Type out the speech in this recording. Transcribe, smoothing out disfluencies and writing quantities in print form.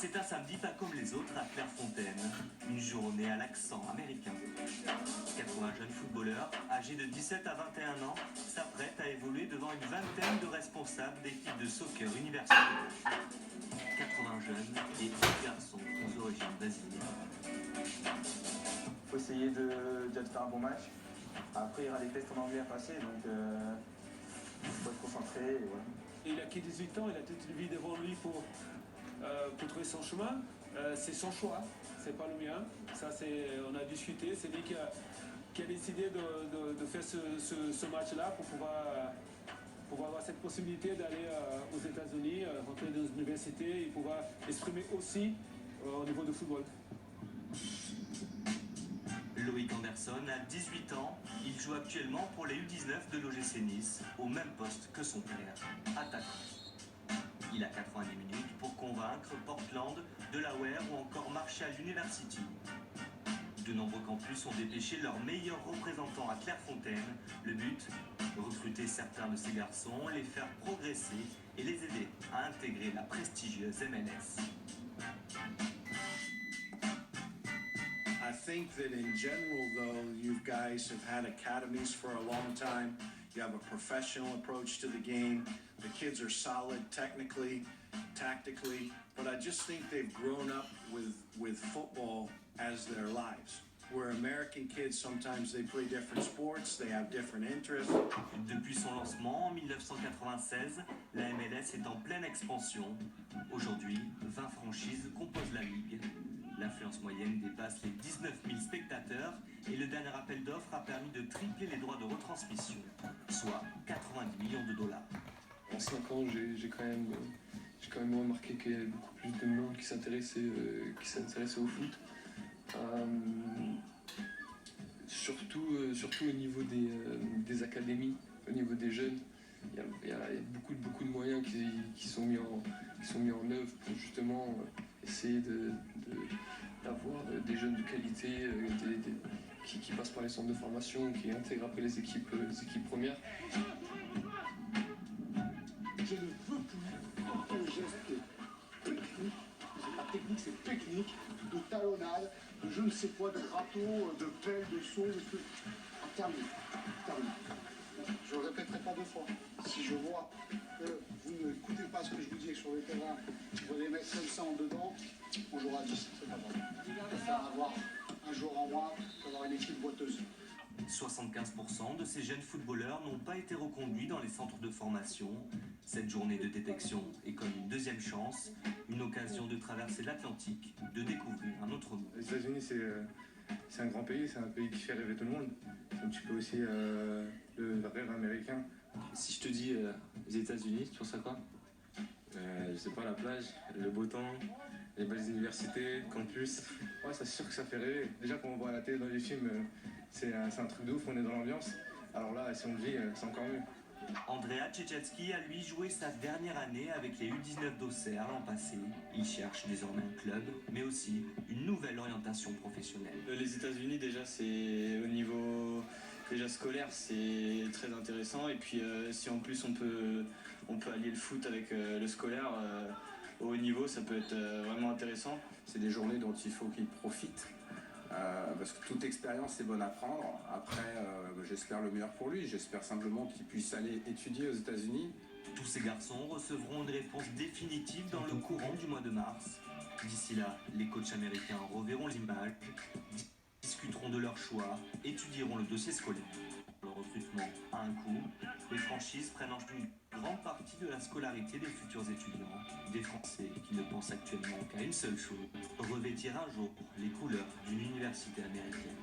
C'est un samedi pas comme les autres à Clairefontaine, une journée à l'accent américain. 80 jeunes footballeurs, âgés de 17 à 21 ans, s'apprêtent à évoluer devant une vingtaine de responsables d'équipes de soccer universitaires. 80 jeunes et 10 garçons aux origines brésiliennes. Il faut essayer de faire un bon match. Après, il y aura des tests en anglais à passer, donc il faut être concentré. Et voilà. Il a que 18 ans, il a toute une vie devant lui pour trouver son chemin. C'est son choix, c'est pas le mien. Ça, on a discuté, c'est lui qui a décidé de faire ce match-là pour pouvoir avoir cette possibilité d'aller aux États-Unis, rentrer dans une université et pouvoir exprimer aussi au niveau du football. Loïc Anderson a 18 ans, il joue actuellement pour les U19 de l'OGC Nice, au même poste que son père, attaquant. Il a 90 minutes pour convaincre Portland, Delaware ou encore Marshall University. De nombreux campus ont dépêché leurs meilleurs représentants à Clairefontaine. Le but, recruter certains de ces garçons, les faire progresser et les aider à intégrer la prestigieuse MLS. I think that in general, though, you guys have had academies for a long time. You have a professional approach to the game. The kids are solid technically, tactically, but I just think they've grown up with football as their lives. Where American kids, sometimes they play different sports, they have different interests. Depuis son lancement en 1996, la MLS est en pleine expansion. Aujourd'hui, 20 franchises composent la ligue. L'affluence moyenne dépasse les 19 000 spectateurs et le dernier appel d'offres a permis de tripler les droits de retransmission, soit 90 millions de dollars. En 5 ans, j'ai quand même remarqué qu'il y avait beaucoup plus de monde qui s'intéressait au foot. Surtout au niveau des académies, au niveau des jeunes. Il y a beaucoup de moyens qui sont mis en œuvre pour justement essayer d'avoir des jeunes de qualité qui passent par les centres de formation, qui intègrent après les équipes premières. Je ne veux plus aucun geste technique, c'est pas technique, c'est technique, de talonnade, de je ne sais quoi, de râteau, de pelle, de saut, de trucs. Terminé. Je ne le répéterai pas 2 fois. Si je vois que vous n'écoutez pas ce que je vous dis sur le terrain, vous allez mettre comme ça en dedans, on jouera à 10, c'est pas grave. Je préfère avoir un jour en moins qu'avoir une équipe boiteuse. 75% de ces jeunes footballeurs n'ont pas été reconduits dans les centres de formation. Cette journée de détection est comme une deuxième chance, une occasion de traverser l'Atlantique, de découvrir un autre monde. Les États-Unis, c'est un grand pays, c'est un pays qui fait rêver tout le monde. C'est un petit peu aussi le rêve américain. Si je te dis les États-Unis, tu penses à quoi? Je sais pas, la plage, le beau temps, les belles universités, campus. Ouais, c'est sûr que ça fait rêver. Déjà, quand on voit à la télé dans les films, c'est un truc de ouf, on est dans l'ambiance. Alors là, si on le vit, c'est encore mieux. Andrea Cececki a lui joué sa dernière année avec les U19 d'Auxerre l'an passé. Il cherche désormais un club, mais aussi une nouvelle orientation professionnelle. Les États-Unis, déjà, c'est au niveau déjà scolaire, c'est très intéressant. Et puis, si en plus on peut allier le foot avec le scolaire au haut niveau, ça peut être vraiment intéressant. C'est des journées dont il faut qu'ils profitent. Parce que toute expérience est bonne à prendre. Après, j'espère le meilleur pour lui. J'espère simplement qu'il puisse aller étudier aux États-Unis. Tous ces garçons recevront une réponse définitive dans le courant du mois de mars. D'ici là, les coachs américains reverront les images, discuteront de leur choix, étudieront le dossier scolaire. Le recrutement a un coût. Les franchises prennent en charge une grande partie de la scolarité des futurs étudiants, des Français qui ne pensent actuellement qu'à une seule chose, revêtir un jour les couleurs d'une université américaine.